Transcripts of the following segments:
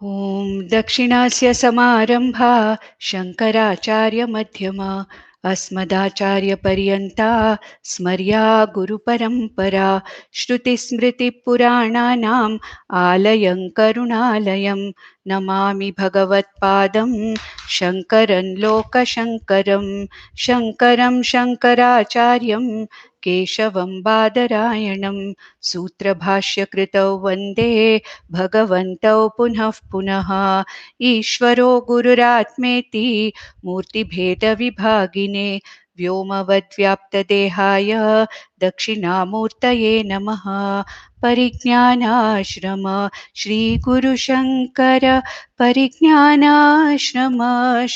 ॐ दक्षिणास्य समारम्भा शङ्कराचार्यमध्यमा अस्मदाचार्यपर्यन्ता स्मर्या गुरुपरम्परा श्रुतिस्मृतिपुराणानाम् आलयं करुणालयं नमामि भगवत्पादं शङ्करं लोकशङ्करं शङ्करं शङ्कराचार्यं केशवं बादरायणं सूत्रभाष्यकृतौ वन्दे भगवन्तौ पुनः पुनः ईश्वरो गुरुरात्मेति मूर्तिभेदविभागिने व्योमवद्व्याप्तदेहाय दक्षिणामूर्तये नमः। परिज्ञानाश्रम श्रीगुरुशङ्कर परिज्ञानाश्रम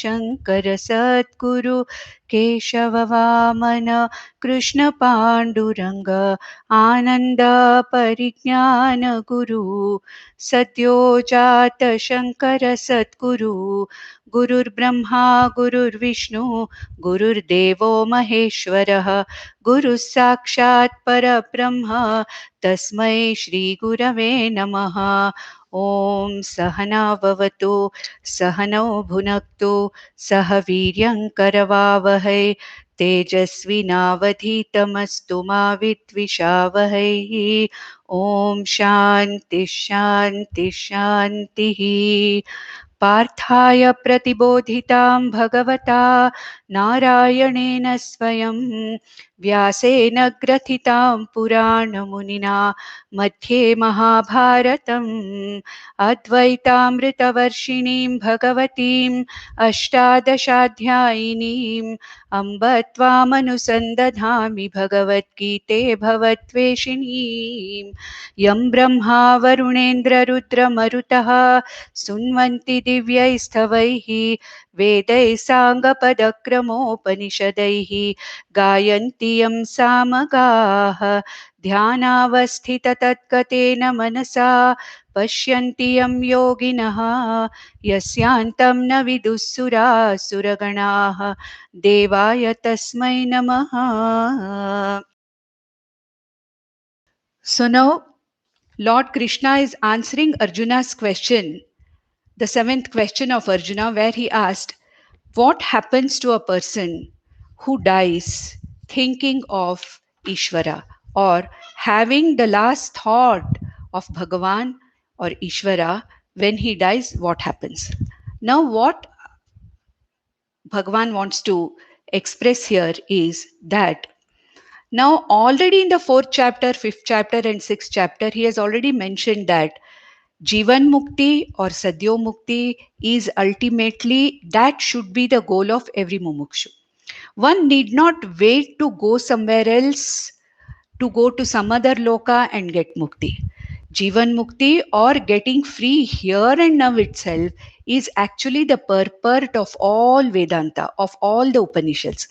शङ्कर सद्गुरु केशववामन कृष्णपाण्डुरङ्ग आनन्द परिज्ञान गुरु सद्यो जात शङ्कर सद्गुरु गुरुर्ब्रह्मा गुरुर्विष्णु गुरुर्देवो महेश्वरः गुरुः साक्षात् परब्रह्म तस्मै श्रीगुरवे नमः। ॐ सहना भवतु सहनौ भुनक्तु सह वीर्यं करवावहै तेजस्विनावधीतमस्तु मा विद्विषावहै। ॐ शान्ति शान्ति शान्तिः। पार्थाय प्रतिबोधितां भगवता नारायणेन स्वयं व्यासेन ग्रथितां पुराणमुनिना मध्ये महाभारतम् अद्वैतामृतवर्षिणीं भगवतीम् अष्टादशाध्यायिनीम् अम्ब त्वामनुसन्दधामि भगवद्गीते भवद्वेषिणीम् यं ब्रह्मा वरुणेन्द्ररुद्रमरुतः सुन्वन्ति दिव्यैस्तवैः वेदैः साङ्गपदक्रमोपनिषदैः गायन्ति यं सामगाः ध्यानावस्थिततत्कतेन मनसा पश्यन्ति यं योगिनः यस्यान्तं न विदुःसुरासुरगणाः देवाय तस्मै नमः। So now Lord Krishna is answering Arjuna's question, the seventh question of Arjuna, where he asked, what happens to a person who dies thinking of Ishvara or having the last thought of Bhagavan or Ishvara? When he dies, what happens? Now, what Bhagavan wants to express here is that now already in the fourth chapter, fifth chapter, and sixth chapter, he has already mentioned that Jivan Mukti or Sadhyo Mukti is ultimately, that should be the goal of every mumukshu. One need not wait to go somewhere else, to go to some other loka and get mukti. Jivan Mukti or getting free here and now itself is actually the purport of all Vedanta, of all the Upanishads.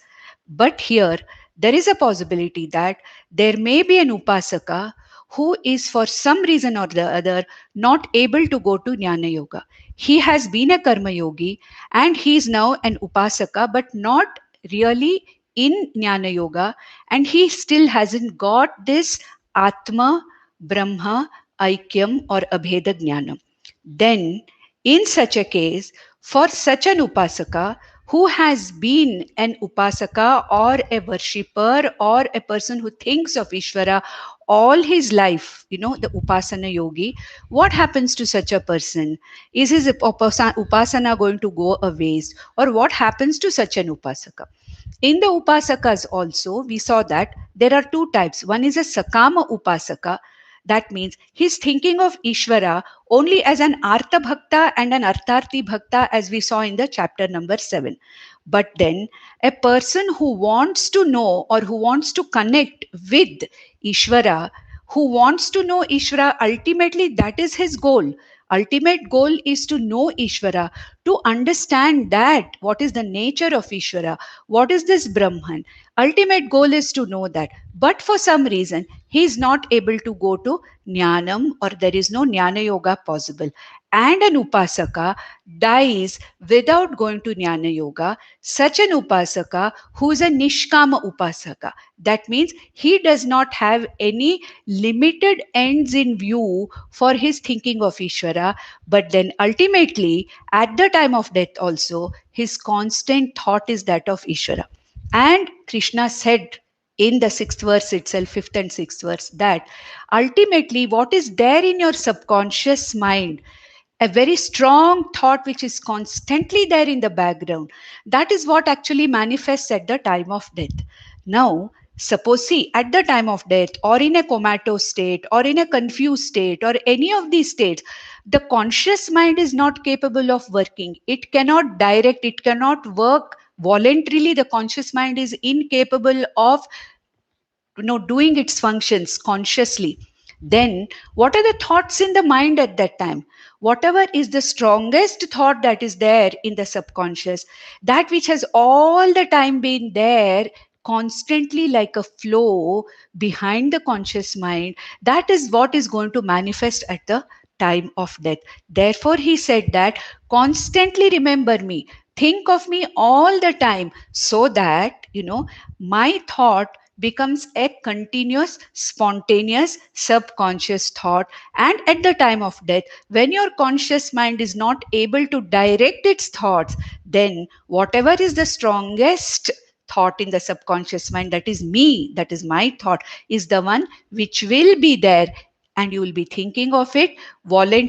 But here, there is a possibility that there may be an Upasaka who is for some reason or the other not able to go to Jnana Yoga. He has been a Karma Yogi and he is now an Upasaka, but not really in Jnana Yoga, and he still hasn't got this Atma, Brahma, Aikyam or Abheda Jnanam. Then, in such a case, for such an Upasaka who has been an Upasaka or a worshipper or a person who thinks of Ishvara all his life, the Upasana yogi, what happens to such a person? Is his Upasana going to go a waste? Or what happens to such an Upasaka? In the Upasakas also, we saw that there are two types. One is a Sakama Upasaka. That means he's thinking of Ishvara only as an Artha Bhakta and an Artharthi Bhakta, as we saw in the chapter number 7. But then a person who wants to know or who wants to connect with Ishvara, who wants to know Ishvara, ultimately that is his goal. Ultimate goal is to know Ishvara, to understand that what is the nature of Ishvara, what is this Brahman. Ultimate goal is to know that. But for some reason, he is not able to go to Jnanam, or there is no Jnana Yoga possible. and an upasaka dies without going to Jnana Yoga, such an upasaka who is a Nishkama upasaka. That means he does not have any limited ends in view for his thinking of Ishvara, but then ultimately, at the time of death also, his constant thought is that of Ishvara. And Krishna said in the sixth verse itself, fifth and sixth verse, that ultimately what is there in your subconscious mind, a very strong thought which is constantly there in the background, that is what actually manifests at the time of death. Now suppose, see, at the time of death or in a comatose state or in a confused state or any of these states, the conscious mind is not capable of working. It cannot direct, it cannot work voluntarily. The conscious mind is incapable of doing its functions consciously. Then what are the thoughts in the mind at that time? Whatever is the strongest thought that is there in the subconscious, that which has all the time been there constantly like a flow behind the conscious mind, that is what is going to manifest at the time of death. Therefore he said that constantly remember me, think of me all the time, so that my thought becomes a continuous, spontaneous, subconscious thought. And at the time of death, when your conscious mind is not able to direct its thoughts, then whatever is the strongest thought in the subconscious mind, that is me, that is my thought, is the one which will be there, and you will be thinking of it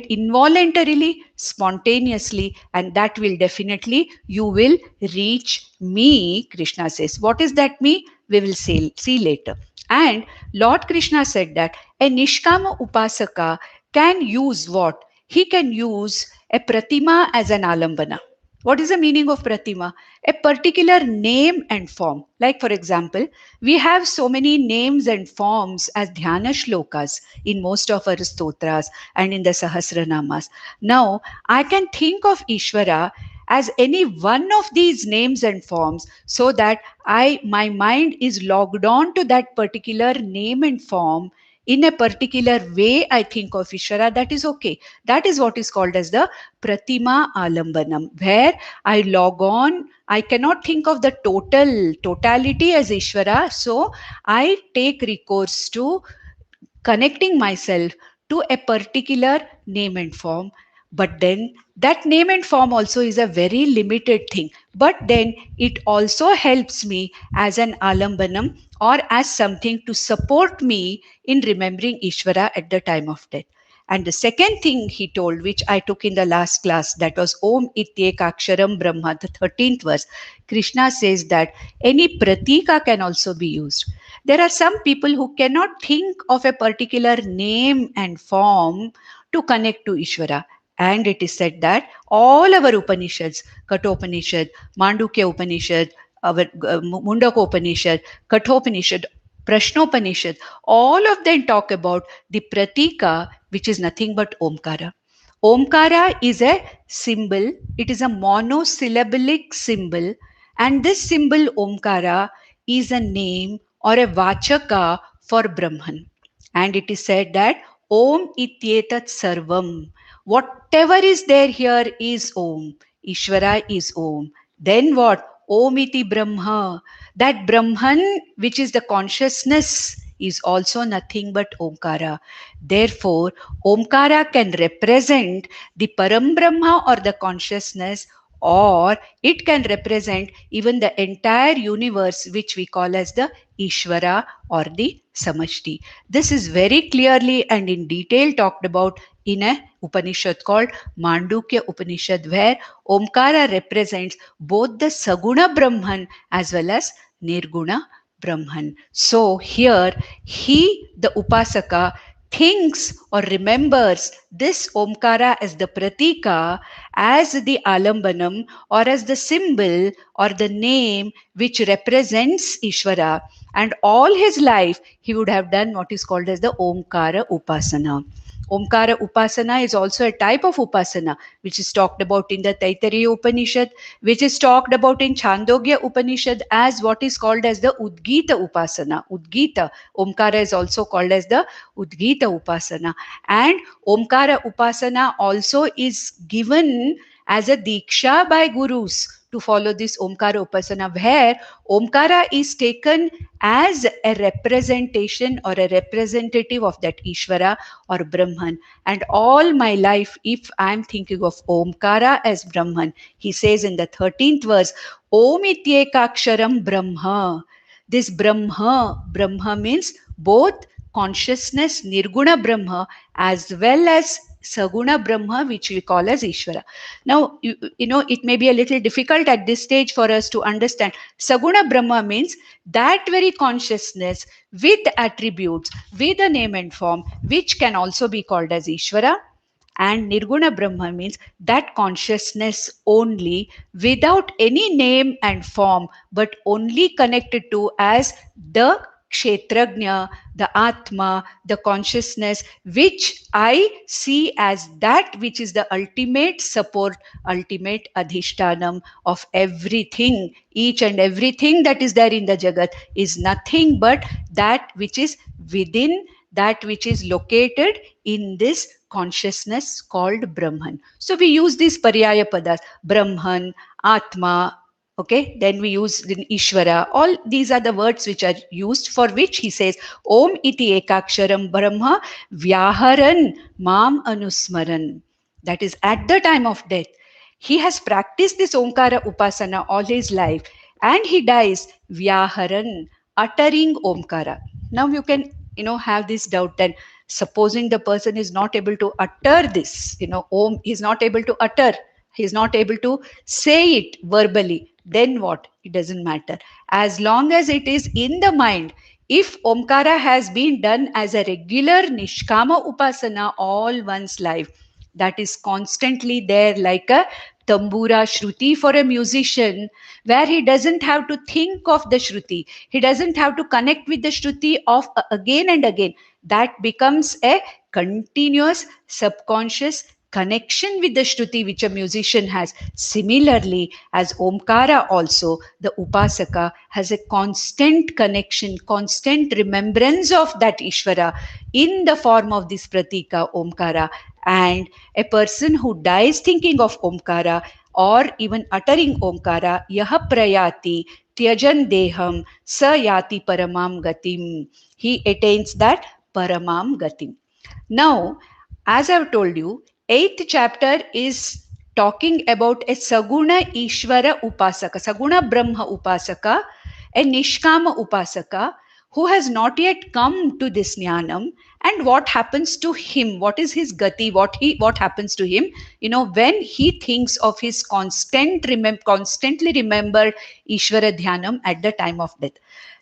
involuntarily, spontaneously, and that will definitely, you will reach me, Krishna says. What is that me? We will see later. And Lord Krishna said that a Nishkama Upasaka can use what? He can use a Pratima as an Alambana. What is the meaning of Pratima? A particular name and form. Like, for example, we have so many names and forms as Dhyana Shlokas in most of our stotras and in the Sahasranamas. Now, I can think of Ishvara as any one of these names and forms, so that my mind is logged on to that particular name and form in a particular way. I think of Ishvara, that is okay. That is what is called as the Pratima Alambanam, where I log on. I cannot think of the totality as Ishvara, so I take recourse to connecting myself to a particular name and form. But then that name and form also is a very limited thing, but then it also helps me as an alambanam, or as something to support me in remembering Ishvara at the time of death. And the second thing he told, which I took in the last class, that was Om Ityekaksharam Brahma, the 13th verse. Krishna says that any pratika can also be used. There are some people who cannot think of a particular name and form to connect to Ishvara. And it is said that all our Upanishads, Kathopanishad, Mandukya Upanishad, our Mundaka Upanishad, Kathopanishad, Prashnopanishad, all of them talk about the pratika, which is nothing but Omkara. Omkara is a symbol, it is a monosyllabic symbol, and this symbol Omkara is a name or a vachaka for Brahman. And it is said that Om Ityetat Sarvam. Whatever is there here is Om. Ishvara is Om. Then what? Om iti Brahma. That Brahman, which is the consciousness, is also nothing but Omkara. Therefore, Omkara can represent the Param Brahma or the consciousness, or it can represent even the entire universe, which we call as the Ishvara or the Samashti. This is very clearly and in detail talked about in a Upanishad called Mandukya Upanishad, where Omkara represents both the Saguna Brahman as well as Nirguna Brahman. So here the Upasaka, thinks or remembers this Omkara as the Pratika, as the Alambanam, or as the symbol or the name which represents Ishvara. And all his life he would have done what is called as the Omkara Upasana. Omkara Upasana is also a type of Upasana, which is talked about in the Taittiriya Upanishad, which is talked about in Chandogya Upanishad as what is called as the Udgita Upasana. Udgita, Omkara is also called as the Udgita Upasana. And Omkara Upasana also is given as a Diksha by Gurus to follow this Omkara Upasana, where Omkara is taken as a representation or a representative of that Ishvara or Brahman. And all my life, if I'm thinking of Omkara as Brahman, he says in the 13th verse, Om ityekaksharam Brahma. This Brahma means both consciousness, Nirguna Brahma, as well as Saguna Brahma, which we call as Ishvara. Now, you know, it may be a little difficult at this stage for us to understand. Saguna Brahma means that very consciousness with attributes, with a name and form, which can also be called as Ishvara. And Nirguna Brahma means that consciousness only without any name and form, but only connected to as the Kshetrajna, the Atma, the consciousness, which I see as that which is the ultimate support, ultimate adhishtanam of everything. Each and everything that is there in the Jagat is nothing but that which is within, that which is located in this consciousness called Brahman. So we use these Paryaya Padas, Brahman, Atma, okay, then we use Ishvara. All these are the words which are used, for which he says, Om iti ekaksharam Brahma vyaharan mam anusmaran. That is at the time of death. He has practiced this Omkara Upasana all his life and he dies vyaharan, uttering Omkara. Now you can, have this doubt then. Supposing the person is not able to utter this, Om, he's not able to utter, he's not able to say it verbally, then what? It doesn't matter. As long as it is in the mind, if Omkara has been done as a regular Nishkama Upasana all one's life, that is constantly there like a tambura shruti for a musician, where he doesn't have to think of the shruti, he doesn't have to connect with the shruti of again and again. That becomes a continuous subconscious connection with the shruti which a musician has. Similarly, as Omkara also, the Upasaka has a constant connection, constant remembrance of that Ishvara in the form of this Pratika Omkara. And a person who dies thinking of Omkara or even uttering Omkara, Yaha Prayati Tyajan Deham Sa Yati Paramam Gatim. He attains that Paramam Gatim. Now, as I've told you, 8th chapter is talking about a Saguna Ishvara Upasaka, Saguna Brahma Upasaka, a Nishkama Upasaka who has not yet come to this Jnanam, and what happens to him, what is his gati, what happens to him, when he thinks of his constantly remembered Ishvara Dhyanam at the time of death.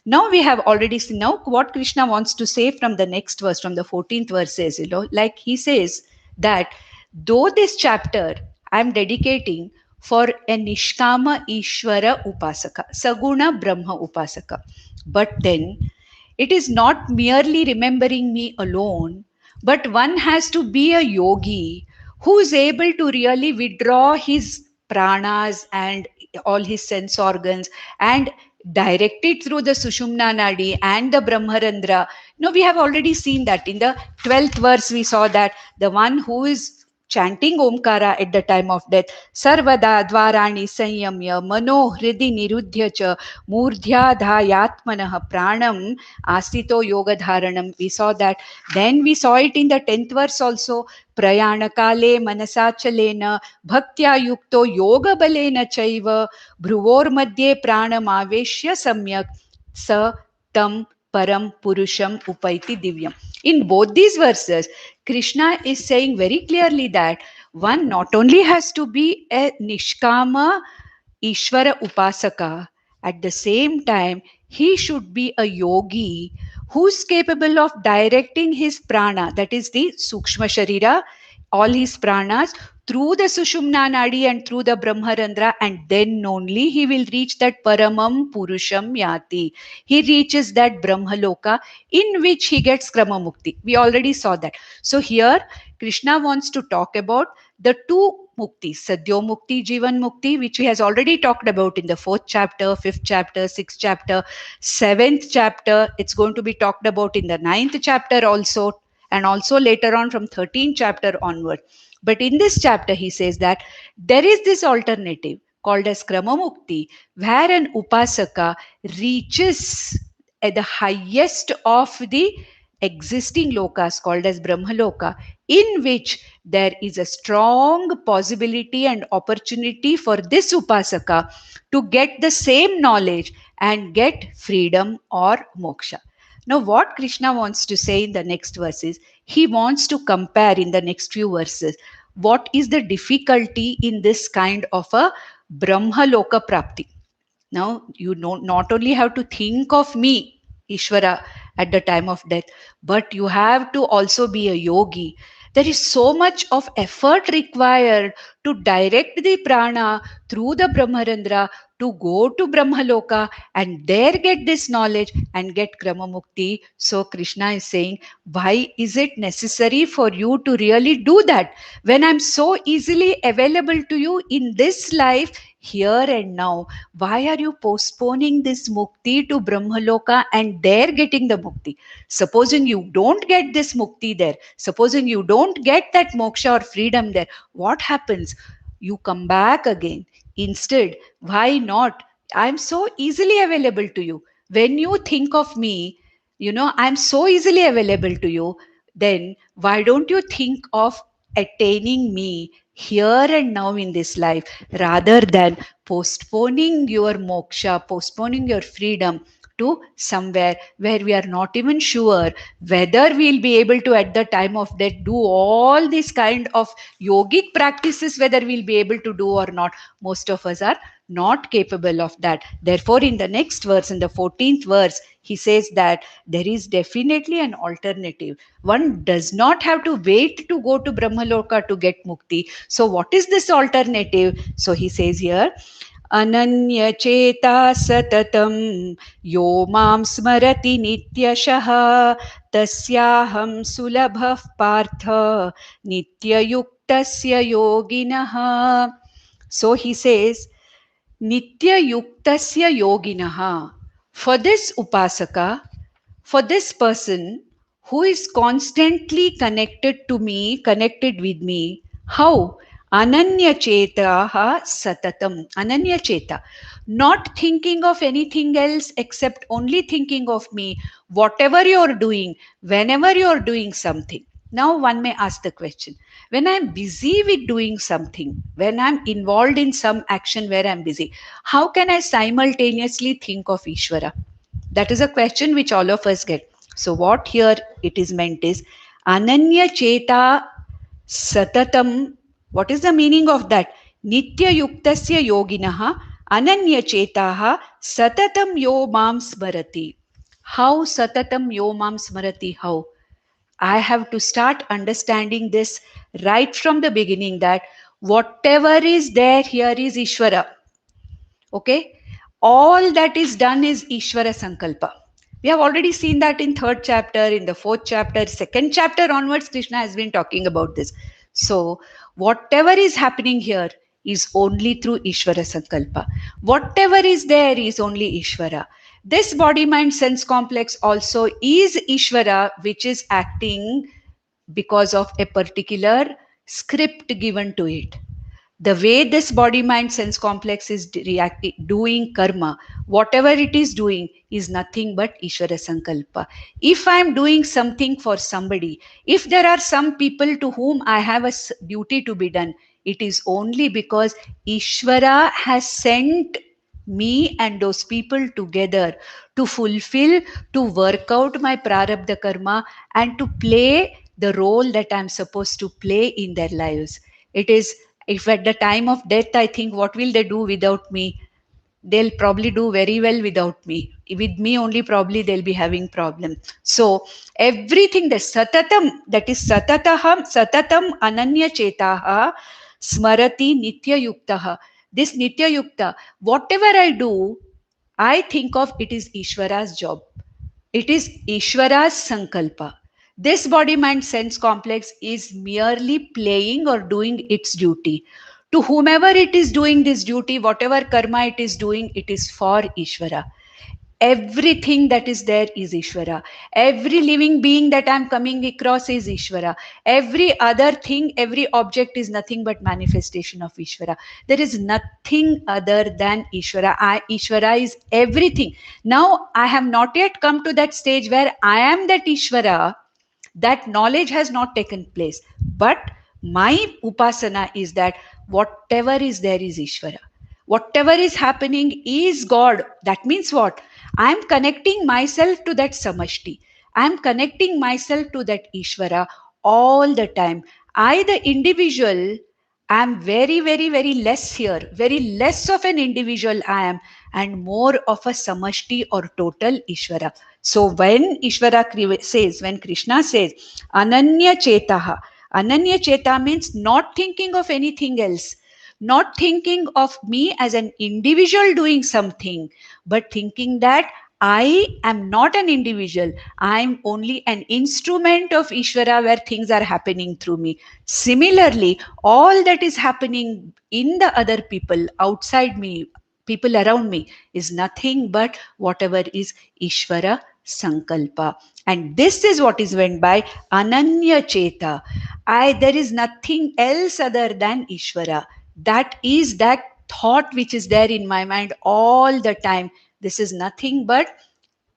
Now we have already seen now what Krishna wants to say from the next verse, from the 14th verse says, like he says that though this chapter I'm dedicating for a Nishkama Ishvara Upasaka, Saguna Brahma Upasaka, but then it is not merely remembering me alone, but one has to be a yogi who is able to really withdraw his pranas and all his sense organs and direct it through the Sushumna Nadi and the Brahmarandra. We have already seen that in the 12th verse. We saw that the one who is chanting Omkara at the time of death, Sarvada Dvarani Sanyamya Mano Hridi Nirudhya Cha Murdhya Dhayatmanah Pranam Asito Yoga Dharanam. We saw that. Then we saw it in the 10th verse also. Prayanakale Manasachalena Bhaktya Yukto Yoga Balena Chaiva Bhruvor Madhye Pranamaveshya Samyak Sa Tam Param Purusham Upaiti Divyam. In both these verses, Krishna is saying very clearly that one not only has to be a Nishkama Ishvara Upasaka, at the same time, he should be a yogi who's capable of directing his prana, that is the Sukshma Sharira, all his pranas, through the Sushumna Nadi and through the Brahmarandra, and then only he will reach that Paramam Purusham Yati. He reaches that Brahmaloka in which he gets Krama Mukti. We already saw that. So here Krishna wants to talk about the two mukti, Sadhyo Mukti, Jivan Mukti, which we has already talked about in the 4th chapter, 5th chapter, 6th chapter, 7th chapter. It's going to be talked about in the 9th chapter also, and also later on from 13th chapter onward. But in this chapter, he says that there is this alternative called as Krama Mukti, where an Upasaka reaches at the highest of the existing lokas called as Brahmaloka, in which there is a strong possibility and opportunity for this Upasaka to get the same knowledge and get freedom or moksha. Now, what Krishna wants to say in the next verses, he wants to compare in the next few verses what is the difficulty in this kind of a Brahmaloka Prapti. Now, you know, not only have to think of me, Ishvara, at the time of death, but you have to also be a yogi. There is so much of effort required to direct the prana through the Brahmarandra to go to Brahmaloka and there get this knowledge and get Krama Mukti. So Krishna is saying, why is it necessary for you to really do that when I'm so easily available to you in this life, here and now? Why are you postponing this mukti to Brahmaloka and there getting the mukti? Supposing you don't get this mukti there, supposing you don't get that moksha or freedom there, what happens? You come back again. Instead, why not? I'm so easily available to you. When you think of me, you know, I'm so easily available to you. Then why don't you think of attaining me here and now in this life rather than postponing your moksha, postponing your freedom to somewhere where we are not even sure whether we'll be able to at the time of death do all these kind of yogic practices, whether we'll be able to do or not. Most of us are not capable of that. Therefore, in the next verse, in the 14th verse, he says that there is definitely an alternative. One does not have to wait to go to Brahmaloka to get mukti. So what is this alternative? So he says here, Ananyacheta satatam yo mam smarati nityashah tasyaham sulabhah partha nityayuktasya yoginah. So he says, Nityayuktasya yoginaha. For this upasaka, for this person who is constantly connected to me, connected with me, how? Ananya chetaha satatam. Ananya cheta. Not thinking of anything else except only thinking of me, whatever you're doing, whenever you're doing something. Now one may ask the question, when I'm busy with doing something, when I'm involved in some action where I'm busy, how can I simultaneously think of Ishvara? That is a question which all of us get. So what here it is meant is Ananya Cheta Satatam. What is the meaning of that? Nitya Yuktasya Yoginaha Ananya Chetaha Satatam Yo Mam Smarati. How Satatam Yo Mam Smarati? How? I have to start understanding this right from the beginning that whatever is there here is Ishvara. Okay? All that is done is Ishvara Sankalpa. We have already seen that in 3rd chapter, in the 4th chapter, 2nd chapter onwards, Krishna has been talking about this. So, whatever is happening here is only through Ishvara Sankalpa. Whatever is there is only Ishvara. This body mind sense complex also is Ishvara, which is acting because of a particular script given to it. The way this body mind sense complex is reacting, doing karma, whatever it is doing is nothing but Ishvara Sankalpa. If I am doing something for somebody, if there are some people to whom I have a duty to be done, it is only because Ishvara has sent me and those people together to fulfill, to work out my prarabdha karma and to play the role that I'm supposed to play in their lives. It is, if at the time of death I think what will they do without me, they'll probably do very well without me. With me only probably they'll be having problem. So everything, the satatam, that is satataham, satatam ananya chetaha, Smarati Nitya Yuktaha. This Nitya Yukta, whatever I do, I think of it is Ishvara's job. It is Ishvara's Sankalpa. This body mind sense complex is merely playing or doing its duty. To whomever it is doing this duty, whatever karma it is doing, it is for Ishvara. Everything that is there is Ishvara. Every living being that I'm coming across is Ishvara. Every other thing, every object is nothing but manifestation of Ishvara. There is nothing other than Ishvara. Ishvara is everything. Now, I have not yet come to that stage where I am that Ishvara. That knowledge has not taken place. But my upasana is that whatever is there is Ishvara. Whatever is happening is God. That means what? I am connecting myself to that samashti. I am connecting myself to that Ishvara all the time. I, the individual, am very, very, very less here, very less of an individual I am, and more of a samashti or total Ishvara. So when Ishvara says, when Krishna says, Ananya Chetaha, Ananya Cheta means not thinking of anything else, not thinking of me as an individual doing something, but thinking that I am not an individual. I am only an instrument of Ishvara where things are happening through me. Similarly, all that is happening in the other people outside me, people around me, is nothing but whatever is Ishvara Sankalpa. And this is what is meant by Ananya Cheta. There is nothing else other than Ishvara. That is that thought which is there in my mind all the time. This is nothing but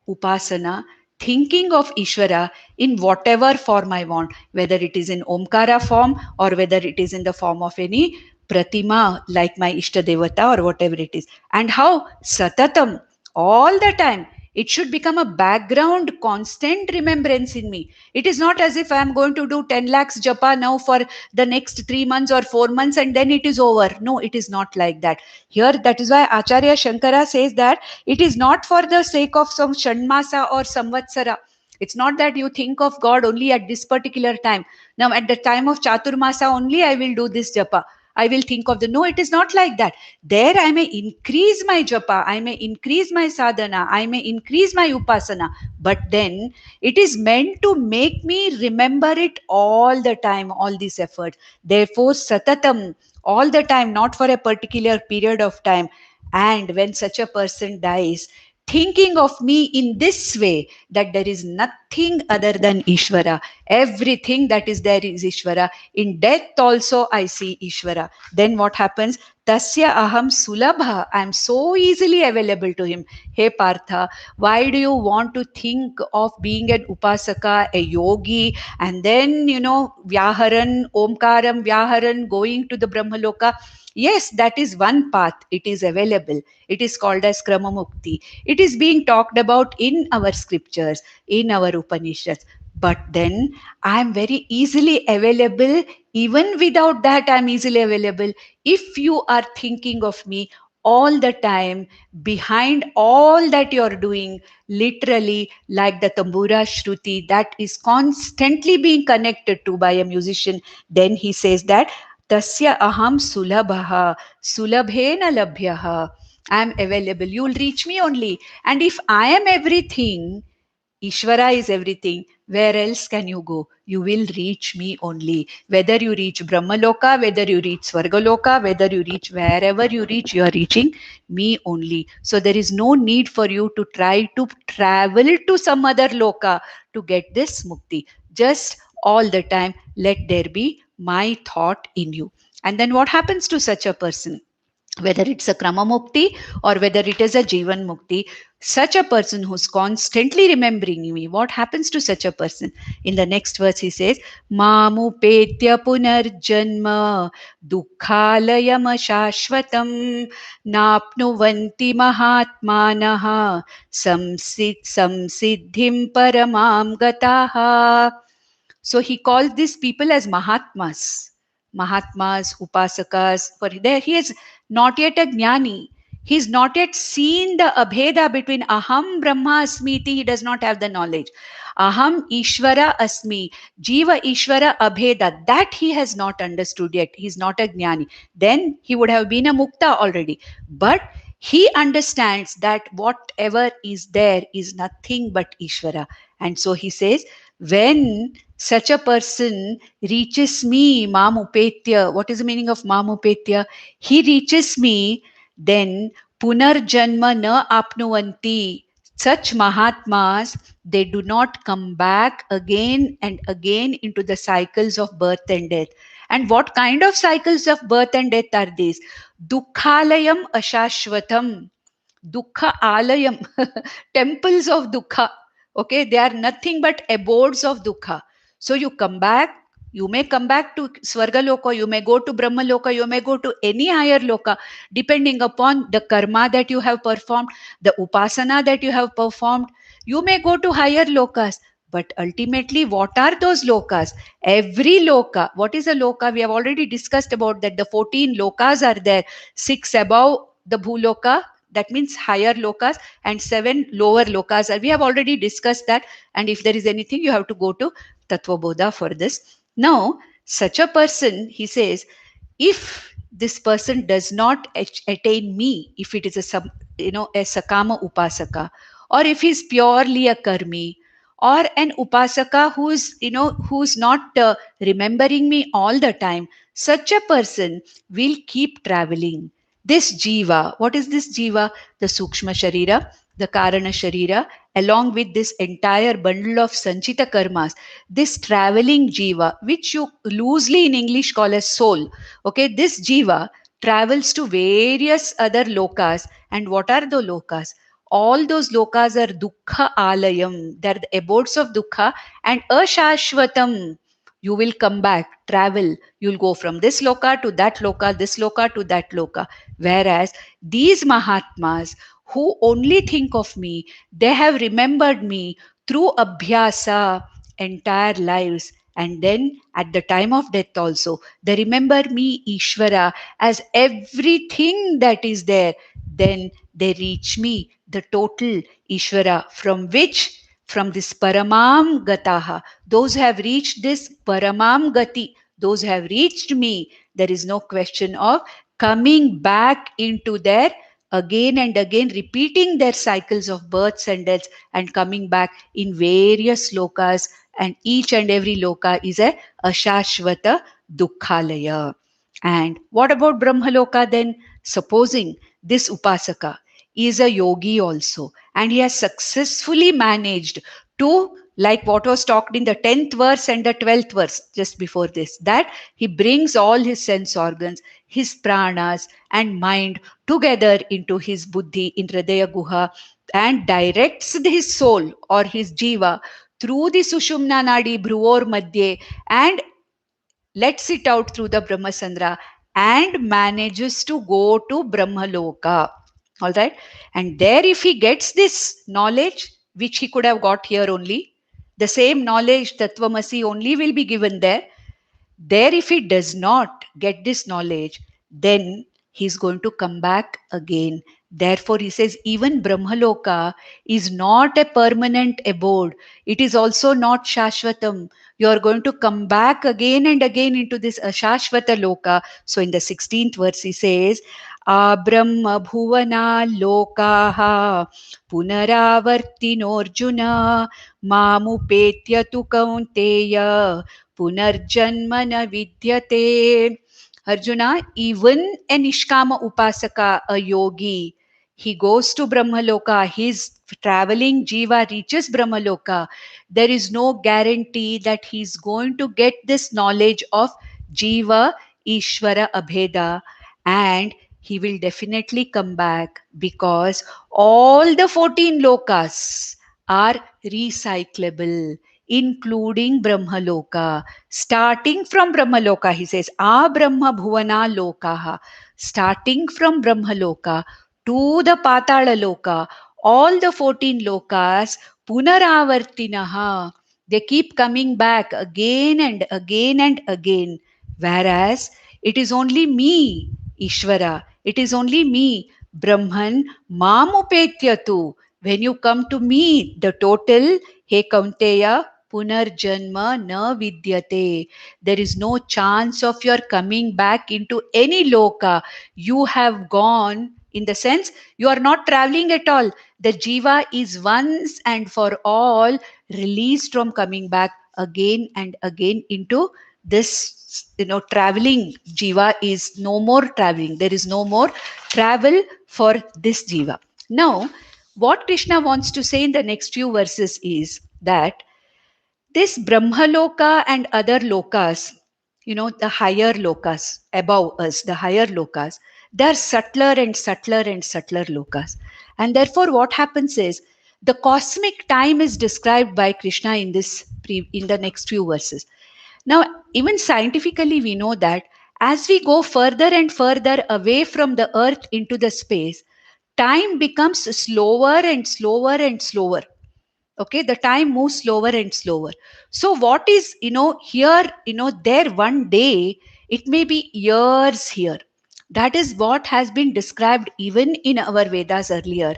upasana, thinking of Ishvara in whatever form I want, whether it is in Omkara form or whether it is in the form of any Pratima like my Ishta Devata or whatever it is. And how Satatam, all the time, it should become a background, constant remembrance in me. It is not as if I am going to do 10 lakhs japa now for the next 3 months or 4 months and then it is over. No, it is not like that. Here, that is why Acharya Shankara says that it is not for the sake of some Shanmasa or Samvatsara. It's not that you think of God only at this particular time. Now, at the time of Chaturmasa only, I will do this japa. I will think of the. No, it is not like that. There, I may increase my japa, I may increase my sadhana, I may increase my upasana. But then, it is meant to make me remember it all the time, all these efforts. Therefore, satatam, all the time, not for a particular period of time. And when such a person dies, thinking of me in this way, that there is nothing other than Ishvara. Everything that is there is Ishvara. In death also I see Ishvara. Then what happens? Tasya aham sulabha. I am so easily available to him. Hey Partha, why do you want to think of being an upasaka, a yogi, and then, Vyaharan, Omkaram, Vyaharan, going to the Brahmaloka? Yes, that is one path. It is available. It is called as Krama Mukti. It is being talked about in our scriptures, in our Upanishads. But then I am very easily available. Even without that, I am easily available. If you are thinking of me all the time, behind all that you are doing, literally like the Tambura Shruti that is constantly being connected to by a musician, then he says that Tasya aham sulabha, sulabhena labhyaha. I am available. You will reach me only. And if I am everything, Ishvara is everything. Where else can you go? You will reach me only. Whether you reach Brahmaloka, whether you reach Svargaloka, whether you reach wherever you reach, you are reaching me only. So there is no need for you to try to travel to some other loka to get this mukti. Just all the time, let there be my thought in you. And then what happens to such a person? Whether it's a krama mukti or whether it is a jivan mukti, such a person who's constantly remembering me, what happens to such a person? In the next verse he says, mamu petya punarjanma dukhalayam shashvatam napnuvanti mahatmanaha samsiddhim paramam gataha. So he calls these people as Mahatmas, Upasakas. For there he is not yet a Jnani. He's not yet seen the abheda between aham brahma asmiti. He does not have the knowledge. Aham Ishvara Asmi, Jiva Ishvara Abheda, that he has not understood yet. He's not a Jnani. Then he would have been a Mukta already. But he understands that whatever is there is nothing but Ishvara. And so he says, when such a person reaches me, Mamupetya, what is the meaning of Mamupetya? He reaches me, then Punarjanma na apnuvanti. Such Mahatmas, they do not come back again and again into the cycles of birth and death. And what kind of cycles of birth and death are these? Dukkhalayam ashashvatam. Dukkha alayam. Temples of dukkha. Okay, they are nothing but abodes of dukkha. So you come back, you may come back to Swarga Loka, you may go to Brahma Loka, you may go to any higher Loka, depending upon the karma that you have performed, the upasana that you have performed. You may go to higher lokas. But ultimately, what are those lokas? Every loka, what is a loka? We have already discussed about that. The 14 lokas are there, 6 above the bhuloka, that means higher lokas, and 7 lower lokas. We have already discussed that. And if there is anything, you have to go to Tattvabodha for this. Now, such a person, he says, if this person does not attain me, if it is a sakama upasaka, or if he's purely a karmi, or an upasaka who's not remembering me all the time, such a person will keep traveling. This jiva, what is this jiva? The sukshma sharira, the karana sharira, along with this entire bundle of sanchita karmas, this traveling jiva, which you loosely in English call as soul. Okay, this jiva travels to various other lokas. And what are the lokas? All those lokas are dukkha alayam. They're the abodes of dukkha and ashashvatam. You will come back, travel. You'll go from this loka to that loka, this loka to that loka. Whereas these Mahatmas who only think of me, they have remembered me through abhyasa entire lives. And then at the time of death also, they remember me, Ishvara, as everything that is there. Then they reach me, the total Ishvara, from this Paramam Gataha. Those who have reached this Paramam Gati, those who have reached me, there is no question of coming back into their again and again, repeating their cycles of births and deaths and coming back in various lokas, and each and every loka is a ashashvata dukkhalaya. And what about Brahmaloka then? Supposing this upasaka is a yogi also, and he has successfully managed to, like what was talked in the 10th verse and the 12th verse just before this, that he brings all his sense organs, his pranas and mind together into his buddhi in Hridaya Guha, and directs his soul or his jiva through the Sushumna Nadi Bhruvor Madhye, and lets it out through the Brahmasandra and manages to go to Brahmaloka. All right. And there, if he gets this knowledge, which he could have got here only, the same knowledge, Tattvamasi, only will be given there. There, if he does not get this knowledge, then he's going to come back again. Therefore, he says, even Brahmaloka is not a permanent abode. It is also not Shashvatam. You are going to come back again and again into this Ashashvata Loka. So, in the 16th verse, he says, Abrahma Bhuvana Lokaha Punaravartinorjuna Mamupetya tu Kaunteya Punarjanma na vidyate. Arjuna, even a Nishkama Upasaka, a yogi, he goes to Brahmaloka, his traveling jiva reaches Brahmaloka. There is no guarantee that he's going to get this knowledge of jiva, Ishvara, Abheda, and he will definitely come back because all the 14 lokas are recyclable, including Brahmaloka. Starting from Brahmaloka, he says, A Brahma Bhuvana Lokaha. Starting from Brahmaloka to the Patala Loka, all the 14 lokas, Punaravartinaha. They keep coming back again and again and again. Whereas it is only me, Ishvara, it is only me, Brahman mamupetyatu. When you come to me, the total, he Kaunteya, punarjanma na vidyate. There is no chance of your coming back into any loka. You have gone, in the sense, you are not traveling at all. The jiva is once and for all released from coming back again and again into this, traveling. Jiva is no more traveling. There is no more travel for this jiva. Now, what Krishna wants to say in the next few verses is that this Brahmaloka and other lokas, the higher lokas above us, the higher lokas, they are subtler and subtler and subtler lokas. And therefore, what happens is the cosmic time is described by Krishna in in the next few verses. Now, even scientifically, we know that as we go further and further away from the earth into the space, time becomes slower and slower and slower. Okay, the time moves slower and slower. So what is, here, there one day, it may be years here. That is what has been described even in our Vedas earlier.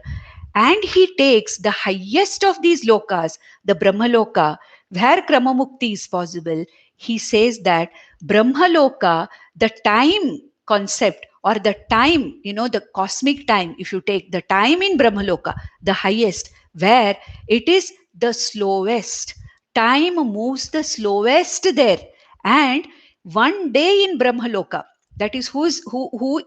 And he takes the highest of these lokas, the Brahmaloka, where Kramamukti is possible. He says that Brahmaloka, the time concept, or the time, the cosmic time, if you take the time in Brahmaloka, the highest, where it is the slowest. Time moves the slowest there. And one day in Brahmaloka, that is who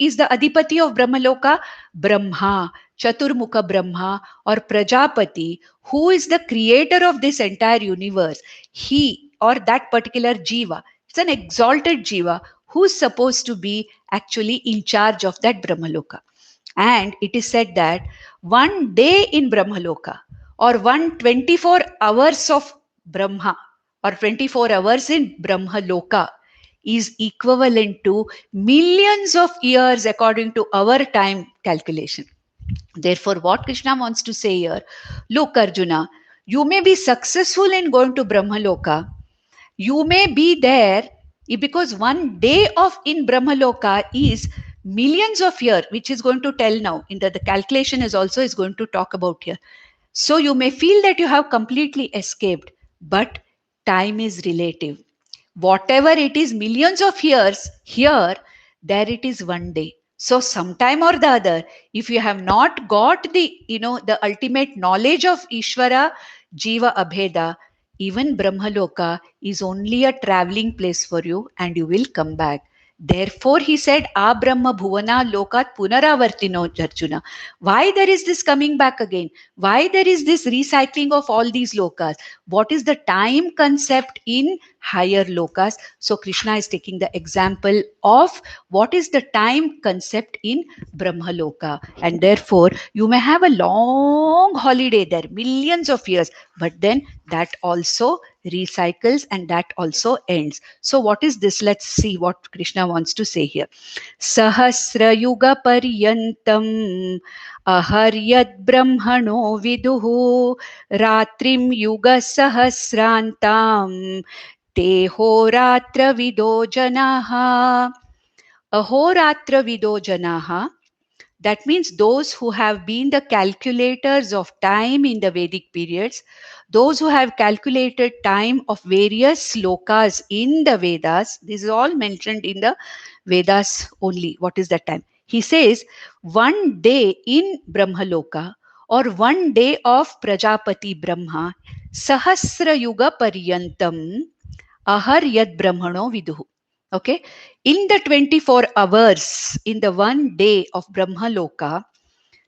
is the Adipati of Brahmaloka? Brahma, Chaturmukha Brahma, or Prajapati, who is the creator of this entire universe. He, or that particular Jiva, it's an exalted Jiva who's supposed to be actually in charge of that Brahmaloka. And it is said that one day in Brahmaloka, or 124 hours of Brahma, or 24 hours in Brahmaloka, is equivalent to millions of years according to our time calculation. Therefore, what Krishna wants to say here, look, Arjuna, you may be successful in going to Brahmaloka. You may be there because one day of in Brahmaloka is millions of years, which is going to tell now. In the calculation is also is going to talk about here. So you may feel that you have completely escaped, but time is relative. Whatever it is, millions of years here, there it is one day. So sometime or the other, if you have not got the ultimate knowledge of Ishvara, Jiva Abheda, even Brahmaloka is only a traveling place for you, and you will come back. Therefore, he said, A Brahma Bhuvana Lokat Punaravartino Arjuna. Why there is this coming back again? Why there is this recycling of all these lokas? What is the time concept in higher lokas? So Krishna is taking the example of what is the time concept in Brahmaloka. And therefore, you may have a long holiday there, millions of years, but then that also recycles and that also ends. So what is this? Let's see what Krishna wants to say here. Sahasra Yuga Paryantam Aharyad Brahmano Viduhu Ratrim Yuga Sahasrantam Tehoratra Vido Janaha. Ahoratra Vido Janaha. That means those who have been the calculators of time in the Vedic periods, those who have calculated time of various slokas in the Vedas. This is all mentioned in the Vedas only. What is that time? He says one day in Brahmaloka, or one day of Prajapati Brahma, Sahasra Yuga Paryantam Ahar Yad Brahmano Viduhu. Okay, in the 24 hours, in the one day of Brahmaloka,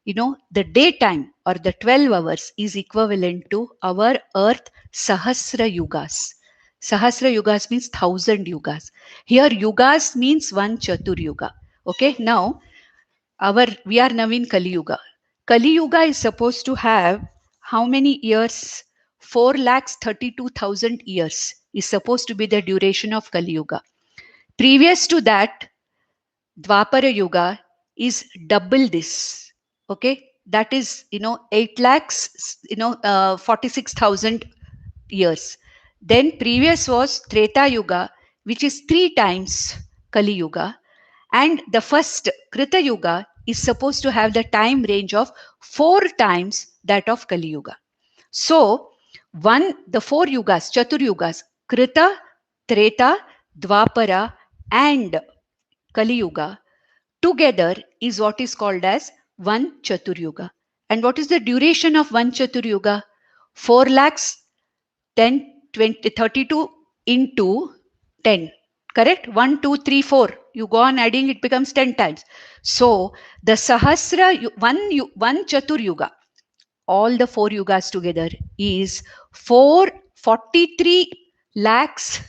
the daytime or the 12 hours is equivalent to our earth Sahasra Yugas. Sahasra Yugas means 1000 yugas. Here Yugas means one Chatur Yuga. Okay, now we are now in Kali Yuga. Kali Yuga is supposed to have how many years? 4,32,000 years is supposed to be the duration of Kali Yuga. Previous to that, Dwapara Yuga is double this. Okay, that is 8 lakhs 46,000 years. Then previous was Treta Yuga, which is 3 times Kali Yuga, and the first Krita Yuga is supposed to have the time range of 4 times that of Kali Yuga. So, the 4 yugas, Chatur Yugas, Krita, Treta, Dwapara, and Kali Yuga together is what is called as one Chatur Yuga. And what is the duration of one Chatur Yuga? 4 lakhs 10, 20, 32 into 10. Correct? 1, 2, 3, 4. You go on adding, it becomes 10 times. So the Sahasra, one Chatur Yuga, all the 4 yugas together is 443 lakhs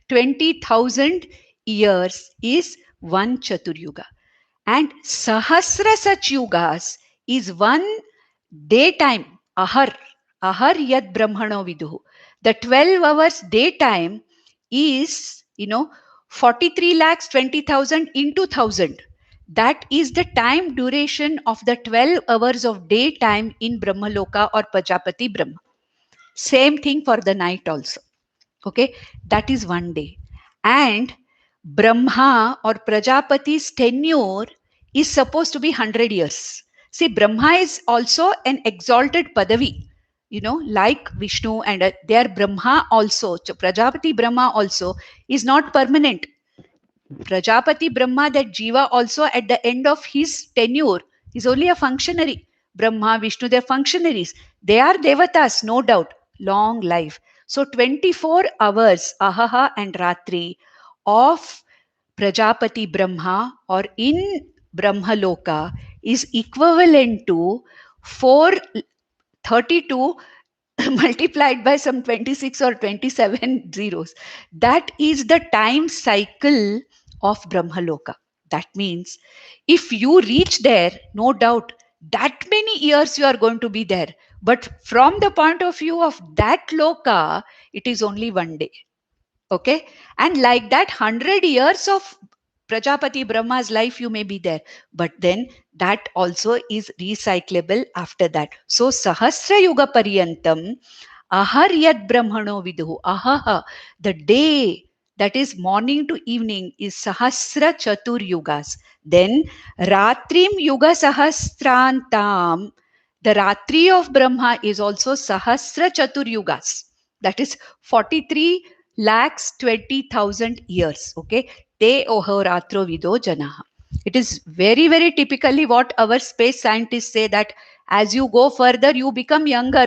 20,000 years is one Chatur Yuga. And Sahasra such yugas is one daytime, ahar yad brahmano viduhu. The 12 hours daytime is 43 lakhs 20,000 into 1000. That is the time duration of the 12 hours of daytime in Brahmaloka or Prajapati Brahma. Same thing for the night also. Okay, that is one day. And Brahma or Prajapati's tenure is supposed to be 100 years. See, Brahma is also an exalted Padavi, like Vishnu, and their Brahma also, Prajapati Brahma also is not permanent. Prajapati Brahma, that Jiva also at the end of his tenure is only a functionary. Brahma, Vishnu, they're functionaries. They are devatas, no doubt. Long life. So 24 hours, Ahaha and Ratri of Prajapati Brahma or in Brahmaloka is equivalent to 432 multiplied by some 26 or 27 zeros. That is the time cycle of Brahmaloka. That means if you reach there, no doubt that many years you are going to be there. But from the point of view of that loka, it is only one day. Okay. And like that, 100 years of Prajapati Brahma's life, you may be there. But then that also is recyclable after that. So Sahasra Yuga Paryantam, Ahar Yad Brahmano Viduhu, Ahaha, the day that is morning to evening is Sahasra Chatur Yugas. Then Ratrim Yuga Sahasrantam, the Ratri of Brahma is also Sahasra Chatur Yugas. That is 43 lakhs 20,000 years. Okay. Te ohoratro vido janaha. It is very, very typically what our space scientists say, that as you go further, you become younger,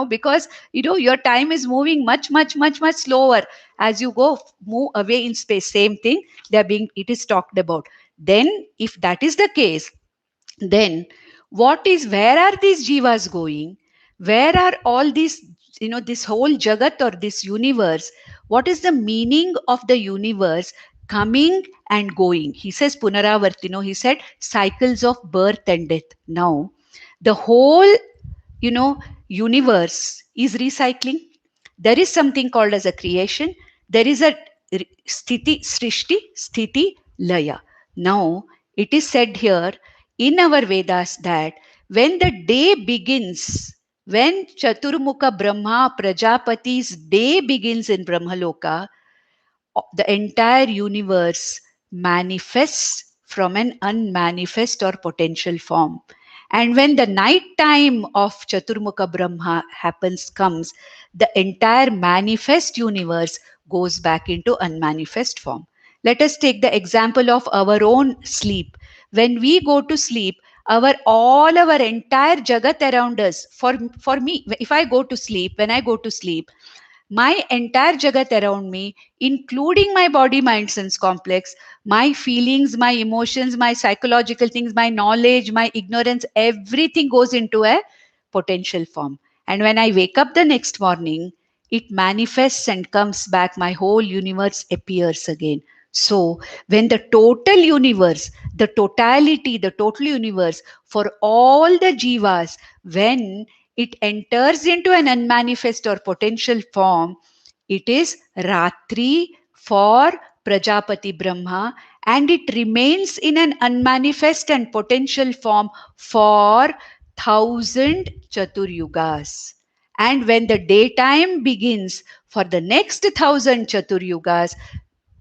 because, your time is moving much, much, much, much slower as you move away in space. Same thing, it is talked about. Then, if that is the case, then where are these jivas going? Where are all these, this whole jagat or this universe? What is the meaning of the universe coming and going? He says punaravartino, he said cycles of birth and death. Now, the whole, universe is recycling. There is something called as a creation. There is a sthiti, srishti, sthiti, laya. Now, it is said here in our Vedas that when the day begins, when Chaturmukha Brahma Prajapati's day begins in Brahmaloka, the entire universe manifests from an unmanifest or potential form. And when the night time of Chaturmukha Brahma comes, the entire manifest universe goes back into unmanifest form. Let us take the example of our own sleep. When we go to sleep, all our entire jagat around us, for me, if I go to sleep, when I go to sleep, my entire jagat around me, including my body, mind, sense complex, my feelings, my emotions, my psychological things, my knowledge, my ignorance, everything goes into a potential form. And when I wake up the next morning, it manifests and comes back. My whole universe appears again. So when the total universe, the totality, the total universe for all the jivas, when it enters into an unmanifest or potential form, it is Ratri for Prajapati Brahma, and it remains in an unmanifest and potential form for 1,000 Chatur Yugas. And when the daytime begins for the next 1,000 Chatur Yugas,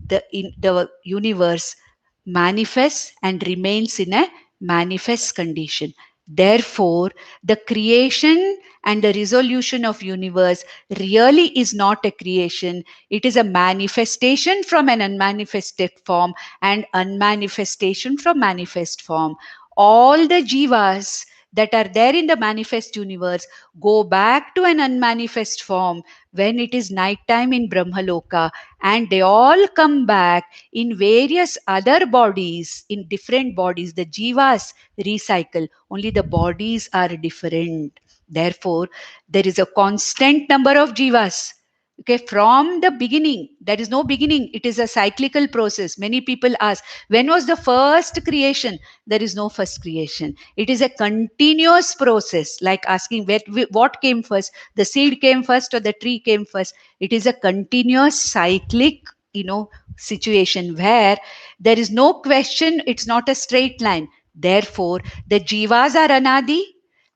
the universe manifests and remains in a manifest condition. Therefore, the creation and the resolution of universe really is not a creation. It is a manifestation from an unmanifested form and unmanifestation from manifest form. All the jivas that are there in the manifest universe go back to an unmanifest form when it is night time in Brahmaloka, and they all come back in various other bodies, in different bodies. The jivas recycle, only the bodies are different. Therefore, there is a constant number of jivas. Okay, from the beginning, there is no beginning. It is a cyclical process. Many people ask, when was the first creation? There is no first creation. It is a continuous process, like asking what came first, the seed came first or the tree came first. It is a continuous cyclic, situation where there is no question. It's not a straight line. Therefore, the jivas are anadi,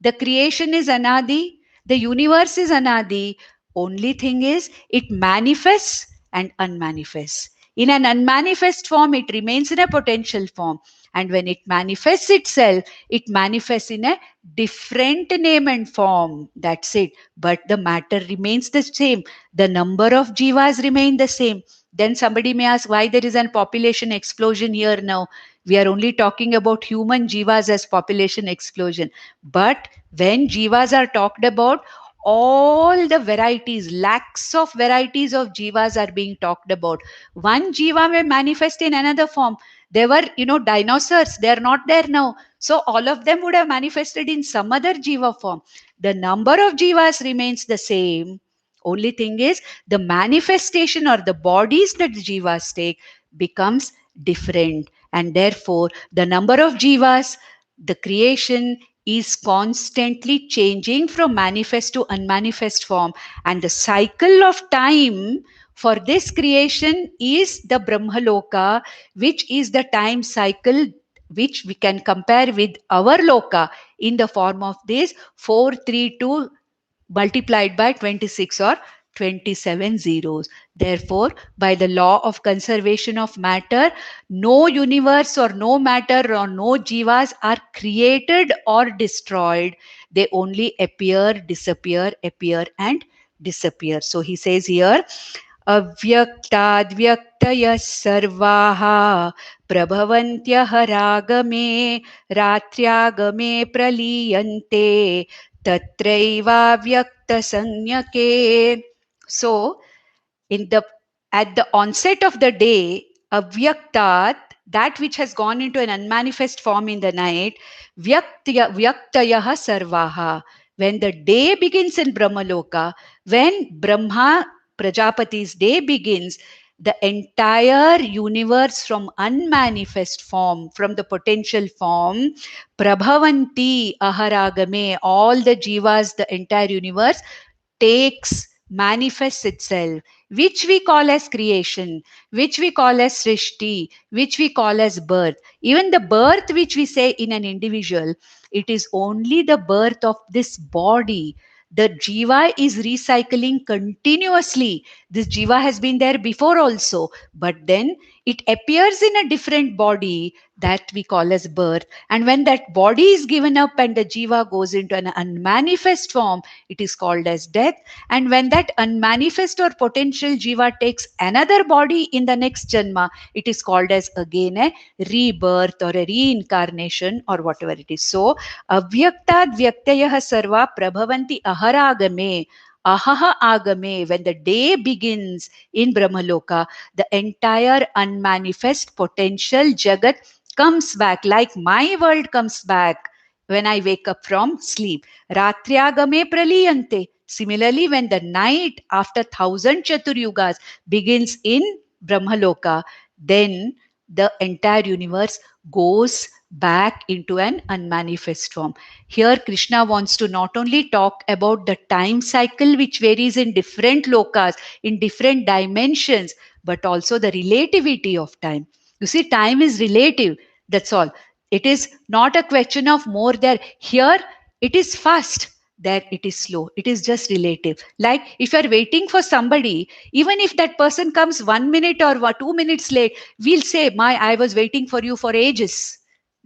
the creation is anadi, the universe is anadi. Only thing is, it manifests and unmanifests. In an unmanifest form, it remains in a potential form. And when it manifests itself, it manifests in a different name and form. That's it. But the matter remains the same. The number of jivas remain the same. Then somebody may ask why there is a population explosion here now. We are only talking about human jivas as population explosion. But when jivas are talked about, all the varieties, lakhs of varieties of jivas are being talked about. One jiva may manifest in another form. There were, dinosaurs. They are not there now. So all of them would have manifested in some other jiva form. The number of jivas remains the same. Only thing is, the manifestation or the bodies that the jivas take becomes different. And therefore, the number of jivas, the creation is constantly changing from manifest to unmanifest form. And the cycle of time for this creation is the Brahmaloka, which is the time cycle which we can compare with our loka in the form of this 432 multiplied by 26 or 27 zeros. Therefore, by the law of conservation of matter, no universe or no matter or no jivas are created or destroyed. They only appear, and disappear. So he says here, अव्यक्ताद्व्यक्तयः सर्वाः प्रभवन्त्यः रागमे रात्र्यागमे प्रलीयन्ते tatraivavyaktasanyake. So, in the at the onset of the day, avyaktat, that which has gone into an unmanifest form in the night, vyaktayaha sarvaha. When the day begins in Brahmaloka, when Brahma Prajapati's day begins, the entire universe from unmanifest form, from the potential form, Prabhavanti Aharagame, all the jivas, the entire universe takes, manifests itself, which we call as creation, which we call as srishti, which we call as birth. Even the birth which we say in an individual, it is only the birth of this body. The jiva is recycling continuously. This jiva has been there before also, but then it appears in a different body that we call as birth. And when that body is given up and the jiva goes into an unmanifest form, it is called as death. And when that unmanifest or potential jiva takes another body in the next janma, it is called as again a rebirth or a reincarnation or whatever it is. So, avyaktat vyaktayah sarva prabhavanti aharagame. Ahaha agame, when the day begins in Brahmaloka, the entire unmanifest potential jagat comes back, like my world comes back when I wake up from sleep. Ratriagame praliyante. Similarly, when the night after 1,000 Chaturyugas begins in Brahmaloka, then the entire universe goes back into an unmanifest form. Here, Krishna wants to not only talk about the time cycle which varies in different lokas, in different dimensions, but also the relativity of time. You see, time is relative. That's all. It is not a question of more there. Here, it is fast. There, it is slow. It is just relative. Like if you are waiting for somebody, even if that person comes 1 minute or 2 minutes late, we'll say, I was waiting for you for ages.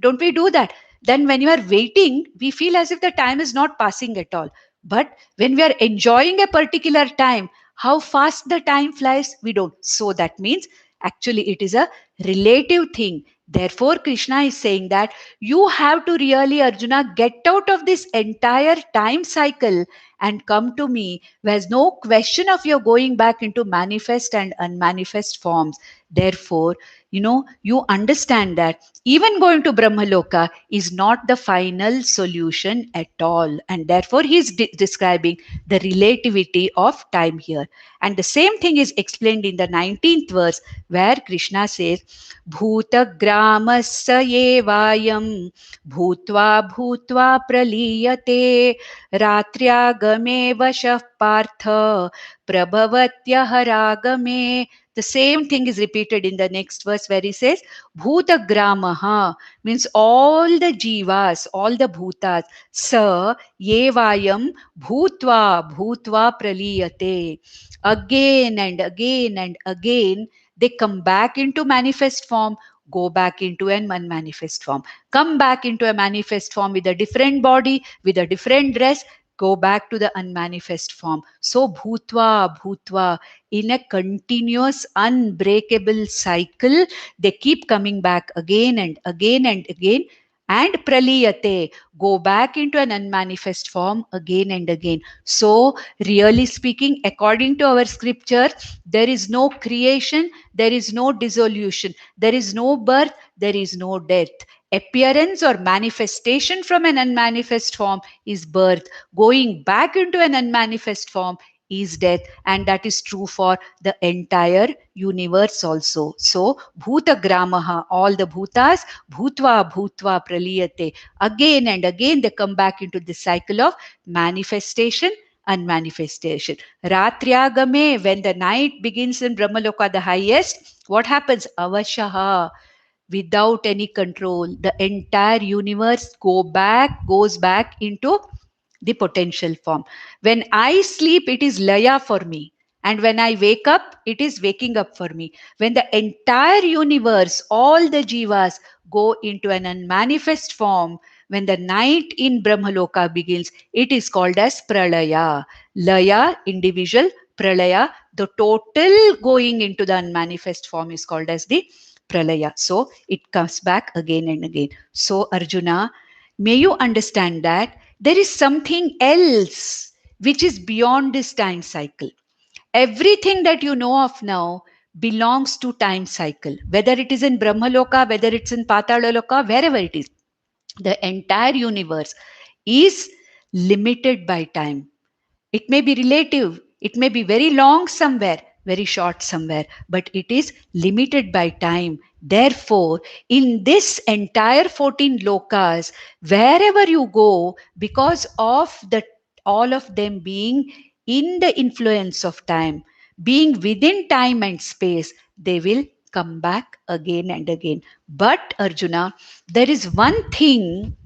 Don't we do that? then when you are waiting, we feel as if the time is not passing at all. But when we are enjoying a particular time, how fast the time flies, we don't. So that means actually it is a relative thing. Therefore, Krishna is saying that you have to really, Arjuna, get out of this entire time cycle and come to me. There's no question of your going back into manifest and unmanifest forms. Therefore, you understand that even going to Brahmaloka is not the final solution at all. And therefore, he is describing the relativity of time here. And the same thing is explained in the 19th verse, where Krishna says, Bhutagramasya evayam bhutva bhutva praliyate ratriagame vashah partha prabhavatyah ragame. The same thing is repeated in the next verse where he says, Bhutagramaha means all the jivas, all the bhutas, sa yevayam bhutva bhutva praliyate. Again and again and again, they come back into manifest form, go back into an unmanifest form, come back into a manifest form with a different body, with a different dress, go back to the unmanifest form. So bhutva bhutva, in a continuous unbreakable cycle, they keep coming back again and again and again. And praliyate, go back into an unmanifest form again and again. So really speaking, according to our scripture, there is no creation, there is no dissolution, there is no birth, there is no death. Appearance or manifestation from an unmanifest form is birth. Going back into an unmanifest form is death. And that is true for the entire universe also. So bhutagramaha, all the bhutas, bhutva bhutva praliyate, again and again they come back into the cycle of manifestation and manifestation. Ratriagame, when the night begins in Brahmaloka, the highest, what happens? Avashaha, without any control, the entire universe goes back into the potential form. When I sleep, it is laya for me. And when I wake up, it is waking up for me. When the entire universe, all the jivas go into an unmanifest form, when the night in Brahmaloka begins, it is called as pralaya. Laya, individual, pralaya, the total going into the unmanifest form is called as the pralaya. So it comes back again and again. So Arjuna, may you understand that there is something else which is beyond this time cycle. Everything that you know of now belongs to time cycle, whether it is in Brahmaloka, whether it's in Patalaloka, wherever it is. The entire universe is limited by time. It may be relative, it may be very long somewhere, very short somewhere, but it is limited by time. Therefore, in this entire 14 lokas, wherever you go, because of the all of them being in the influence of time, being within time and space, they will come back again and again. But Arjuna, there is one thing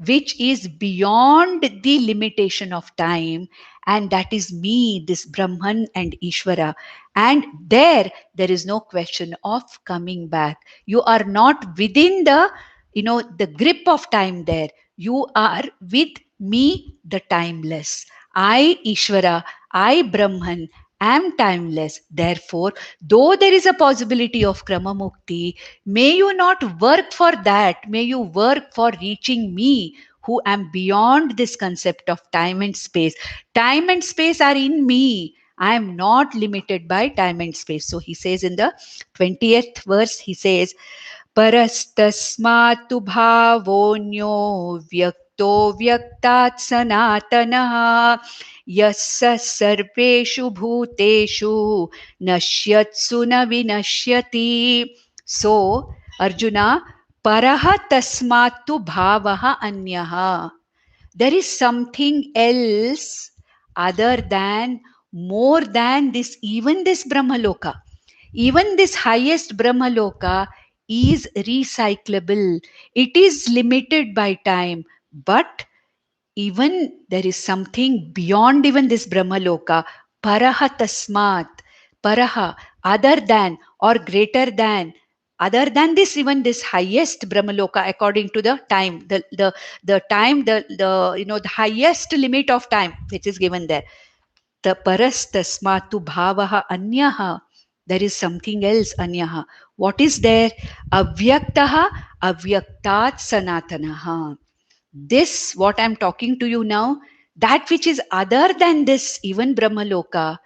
which is beyond the limitation of time, and that is me, this Brahman and Ishvara. And there is no question of coming back. You are not within the grip of time there. You are with me, the timeless. I, Ishvara, I, Brahman, am timeless. Therefore, though there is a possibility of Krama Mukti, may you not work for that. May you work for reaching me, who am beyond this concept of time and space. Time and space are in me. I am not limited by time and space. So he says in the 20th verse, he says, Parastasmatu bhavonyo vyakto vyaktat sanatanaha yassa sarveshu bhuteshu nashyatsu na vinashyati. So, Arjuna, paraha tasmatu bhavaha anyaha. There is something else other than, more than this, even this Brahmaloka. Even this highest Brahmaloka is recyclable. It is limited by time. But even there is something beyond even this Brahmaloka. Paraha tasmat. Paraha, other than or greater than other than this, even this highest Brahmaloka, according to the time, the time, the highest limit of time which is given there. The paras tasmatu bhavaha anyaha. There is something else, anyaha. What is there? Avyaktaha avyaktat sanatanaha. This, what I'm talking to you now, that which is other than this, even Brahmaloka,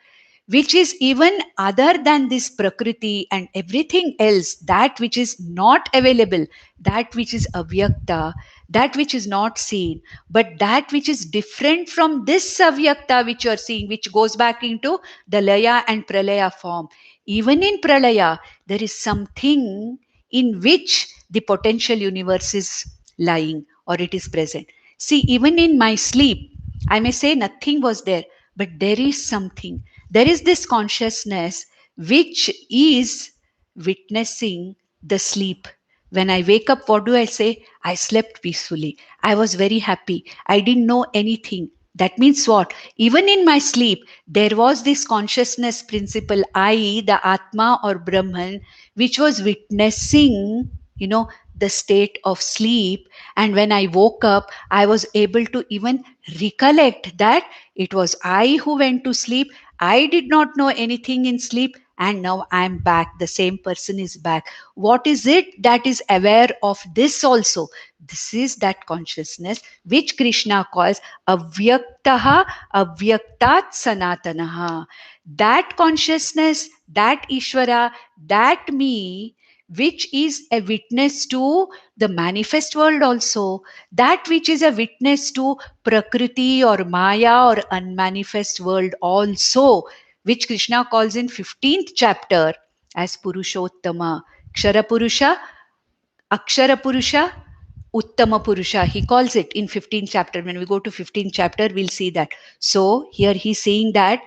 which is even other than this Prakriti and everything else, that which is not available, that which is avyakta, that which is not seen, but that which is different from this avyakta which you are seeing, which goes back into the laya and pralaya form. Even in pralaya, there is something in which the potential universe is lying or it is present. See, even in my sleep, I may say nothing was there, but there is something. There is this consciousness which is witnessing the sleep. When I wake up, what do I say? I slept peacefully. I was very happy. I didn't know anything. That means what? Even in my sleep, there was this consciousness principle, I, the Atma or Brahman, which was witnessing, the state of sleep. And when I woke up, I was able to even recollect that it was I who went to sleep. I did not know anything in sleep, and now I'm back. The same person is back. What is it that is aware of this also? This is that consciousness which Krishna calls avyaktaha avyaktat sanatanaha. That consciousness, that Ishvara, that me, which is a witness to the manifest world also, that which is a witness to Prakriti or Maya or unmanifest world also, which Krishna calls in 15th chapter as Purushottama, Kshara Purusha, Akshara Purusha, Uttama Purusha. He calls it in 15th chapter. When we go to 15th chapter, we'll see that. So here he's saying that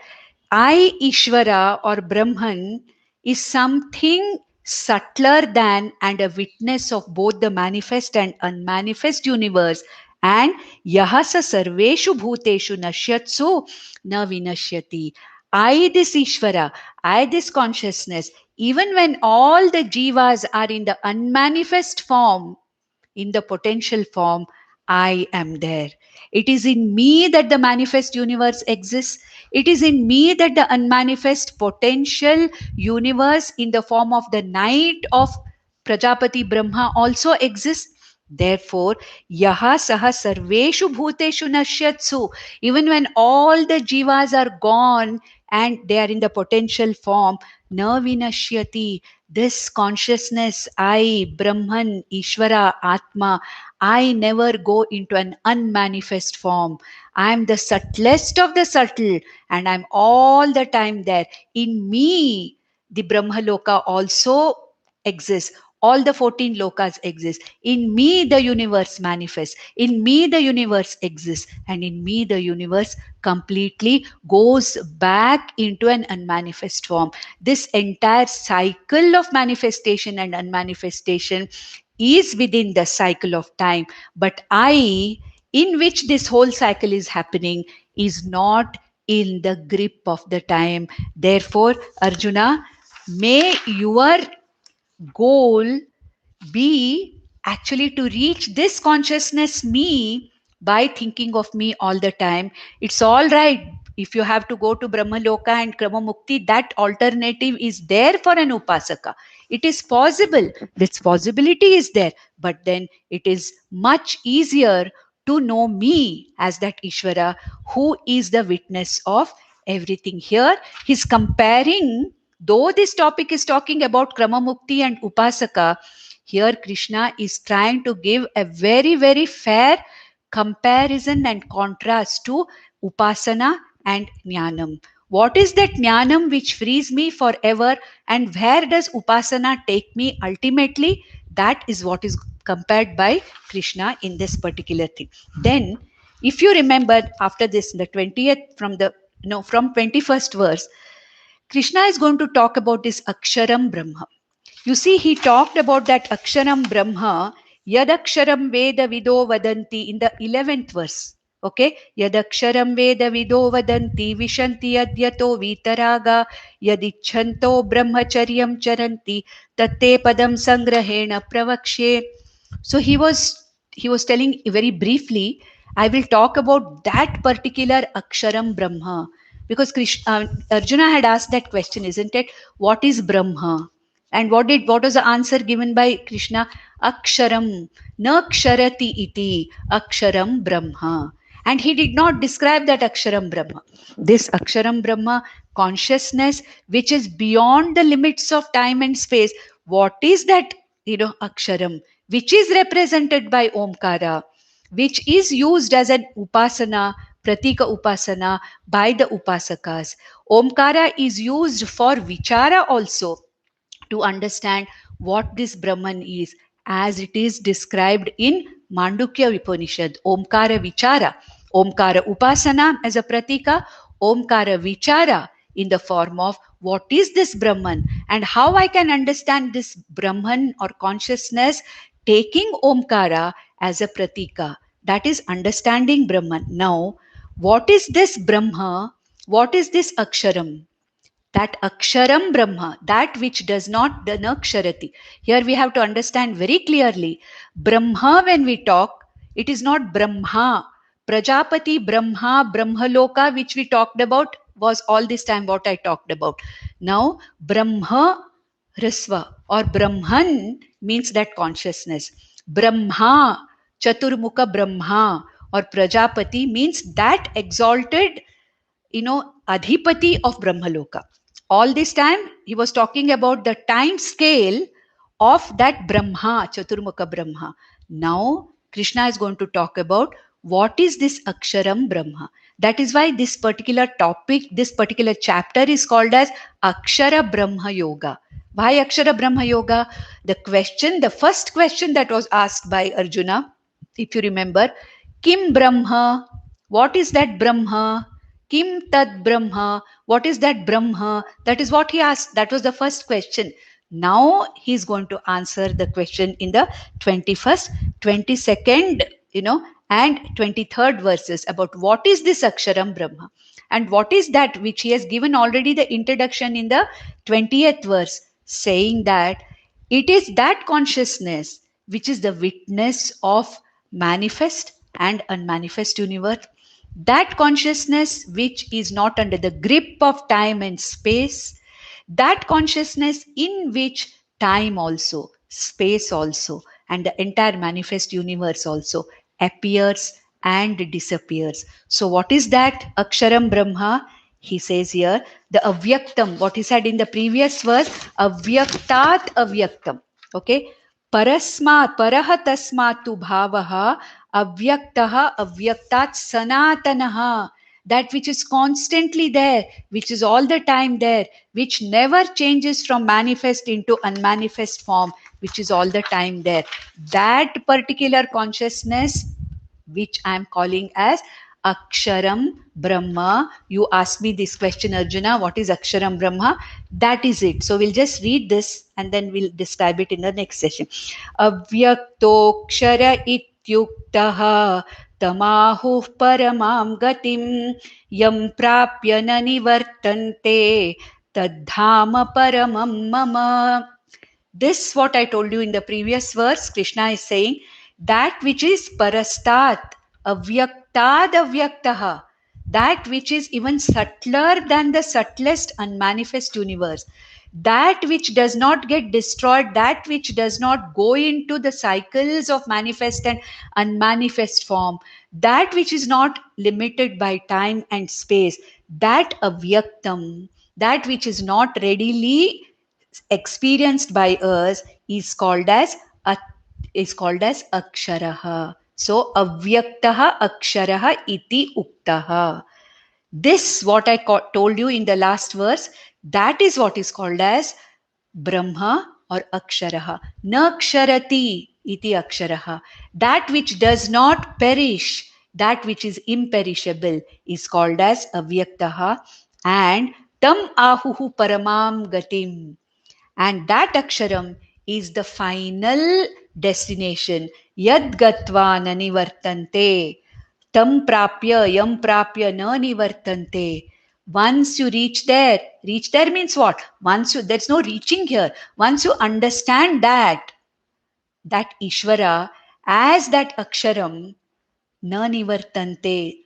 I, Ishvara or Brahman, is something subtler than and a witness of both the manifest and unmanifest universe. And yahasa sarveshu bhuteshu nashyatsu na vinashyati. I, this Ishvara, I, this consciousness, even when all the jivas are in the unmanifest form, in the potential form, I am there. It is in me that the manifest universe exists. It is in me that the unmanifest potential universe in the form of the night of Prajapati Brahma also exists. Therefore, yaha saha sarveshu bhuteshu nashyatsu. Even when all the jivas are gone and they are in the potential form, na vinashyati. This consciousness, I, Brahman, Ishvara, Atma, I never go into an unmanifest form. I am the subtlest of the subtle, and I'm all the time there. In me, the Brahmaloka also exists. All the 14 lokas exist. In me, the universe manifests. In me, the universe exists. And in me, the universe completely goes back into an unmanifest form. This entire cycle of manifestation and unmanifestation is within the cycle of time. But I, in which this whole cycle is happening, is not in the grip of the time. Therefore, Arjuna, may your goal be actually to reach this consciousness me by thinking of me all the time. It's all right if you have to go to Brahmaloka and Krama Mukti, that alternative is there for an Upasaka. It is possible, this possibility is there, but then it is much easier to know me as that Ishvara who is the witness of everything. Here he's comparing, though this topic is talking about Krama Mukti and Upasaka, here Krishna is trying to give a very, very fair comparison and contrast to Upasana and Jnanam. What is that Jnanam which frees me forever, and where does Upasana take me ultimately? That is what is compared by Krishna in this particular thing. Then, if you remember after this, the 20th from the from 21st verse, Krishna is going to talk about this Aksharam Brahma. You see, he talked about that Aksharam Brahma, Yadaksharam Veda Vido Vadanti in the 11th verse. Okay, yadaksharam veda vido vadanti vishanti yadyato vitaraga yadichanto brahmacharyam charanti tatte padam sangrahena pravakshe. So he was telling very briefly. I will talk about that particular aksharam Brahma, because Arjuna had asked that question, isn't it? What is Brahma? And what was the answer given by Krishna? Aksharam, na ksharati iti, aksharam Brahma. And he did not describe that aksharam Brahma. This aksharam Brahma, consciousness which is beyond the limits of time and space. What is that, aksharam, which is represented by Omkara, which is used as an upasana, pratika upasana by the upasakas. Omkara is used for vichara also, to understand what this Brahman is, as it is described in Mandukya Upanishad. Omkara Vichara, Omkara Upasana as a pratika, Omkara Vichara in the form of what is this Brahman and how I can understand this Brahman or consciousness taking Omkara as a pratika. That is understanding Brahman. Now, what is this Brahma? What is this Aksharam? That aksharam Brahma, that which does not, the naksharati. Here we have to understand very clearly, Brahma, when we talk, it is not Brahma. Prajapati, Brahma, Brahmaloka, which we talked about, was all this time what I talked about. Now, Brahma Rasva or Brahman means that consciousness. Brahma, Chaturmukha Brahma or Prajapati means that exalted, Adhipati of Brahmaloka. All this time, he was talking about the time scale of that Brahma, Chaturmukha Brahma. Now, Krishna is going to talk about what is this Aksharam Brahma. That is why this particular topic, this particular chapter is called as Akshara Brahma Yoga. Why Akshara Brahma Yoga? The first question that was asked by Arjuna, if you remember, Kim Brahma? What is that Brahma? Kim Tad Brahma? What is that Brahma? That is what he asked. That was the first question. Now he is going to answer the question in the 21st, 22nd, and 23rd verses about what is this Aksharam Brahma and what is that which he has given already the introduction in the 20th verse, saying that it is that consciousness which is the witness of manifest and unmanifest universe, that consciousness which is not under the grip of time and space, that consciousness in which time also, space also, and the entire manifest universe also appears and disappears. So, what is that Aksharam Brahma? He says here, the Avyaktam, what he said in the previous verse, Avyaktat Avyaktam. Okay, Parasmat, Paraha Tasmatu Bhavaha, Avyaktaha Avyaktat Sanatanaha, that which is constantly there, which is all the time there, which never changes from manifest into unmanifest form, which is all the time there. That particular consciousness, which I am calling as Aksharam Brahma. You asked me this question, Arjuna, what is Aksharam Brahma? That is it. So we'll just read this and then we'll describe it in the next session. Avyaktoksara ityuktaha tamahuh paramam gatim yam prapya na nivartante tadhama paramam mama. This, what I told you in the previous verse, Krishna is saying that which is parastat, avyaktad avyaktaha, that which is even subtler than the subtlest unmanifest universe, that which does not get destroyed, that which does not go into the cycles of manifest and unmanifest form, that which is not limited by time and space, that avyaktam, that which is not readily experienced by us is called as aksharaha. So avyaktaha aksharaha iti uktaha. This, what I told you in the last verse, that is what is called as Brahma or Aksharaha. Naksharati iti Aksharaha. That which does not perish, that which is imperishable, is called as Avyaktaha. And Tam Ahuhu Paramam Gatim. And that Aksharam is the final destination. Yad Gatva Nanivartante. tam prapya, yam prapya na nivartante. Once you reach there means what? There's no reaching here. Once you understand that Ishvara as that Aksharam, na nivartante,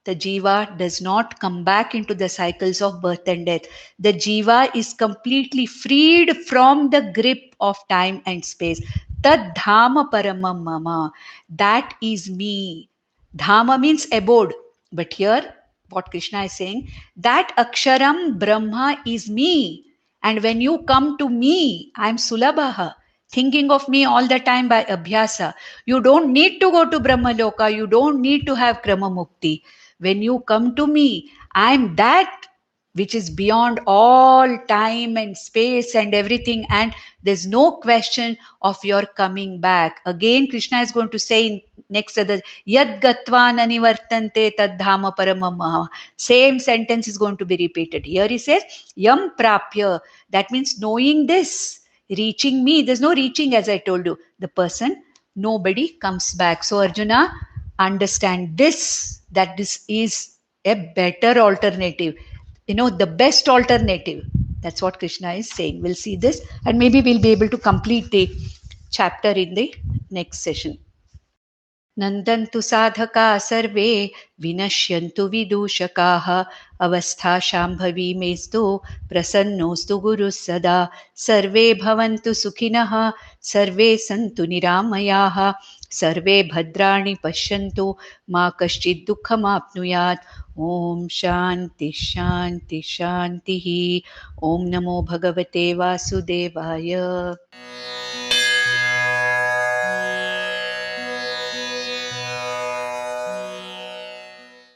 the jiva does not come back into the cycles of birth and death. The jiva is completely freed from the grip of time and space. Tad dhama paramam mama, that is me. Dhama means abode, but here what Krishna is saying, that aksharam brahma is me, and when you come to me, I am sulabhaha, thinking of me all the time by abhyasa. You don't need to go to Brahmaloka. You don't need to have Krama Mukti. When you come to me, I'm that which is beyond all time and space and everything. And there's no question of your coming back. Again, Krishna is going to say in next other, Yad Gatva Nanivartante Tad Dhama Paramamaha. Same sentence is going to be repeated. Here he says, Yam Prapya. That means knowing this, reaching me. There's no reaching, as I told you. The person, nobody comes back. So Arjuna, understand this, that this is a better alternative, the best alternative. That's what Krishna is saying. We'll see this, and maybe we'll be able to complete the chapter in the next session. नन्दन्तु sadhaka सर्वे विनश्यन्तु विदूषकाः अवस्था शाम्भवी मेस्तु प्रसन्नोऽस्तु गुरुः सदा सर्वे भवन्तु सुखिनः सर्वे सन्तु निरामयाः सर्वे भद्राणि पश्यन्तु मा कश्चित् दुःखमाप्नुयात् ॐ शान्ति शान्ति शान्तिः ॐ नमो भगवते वासुदेवाय।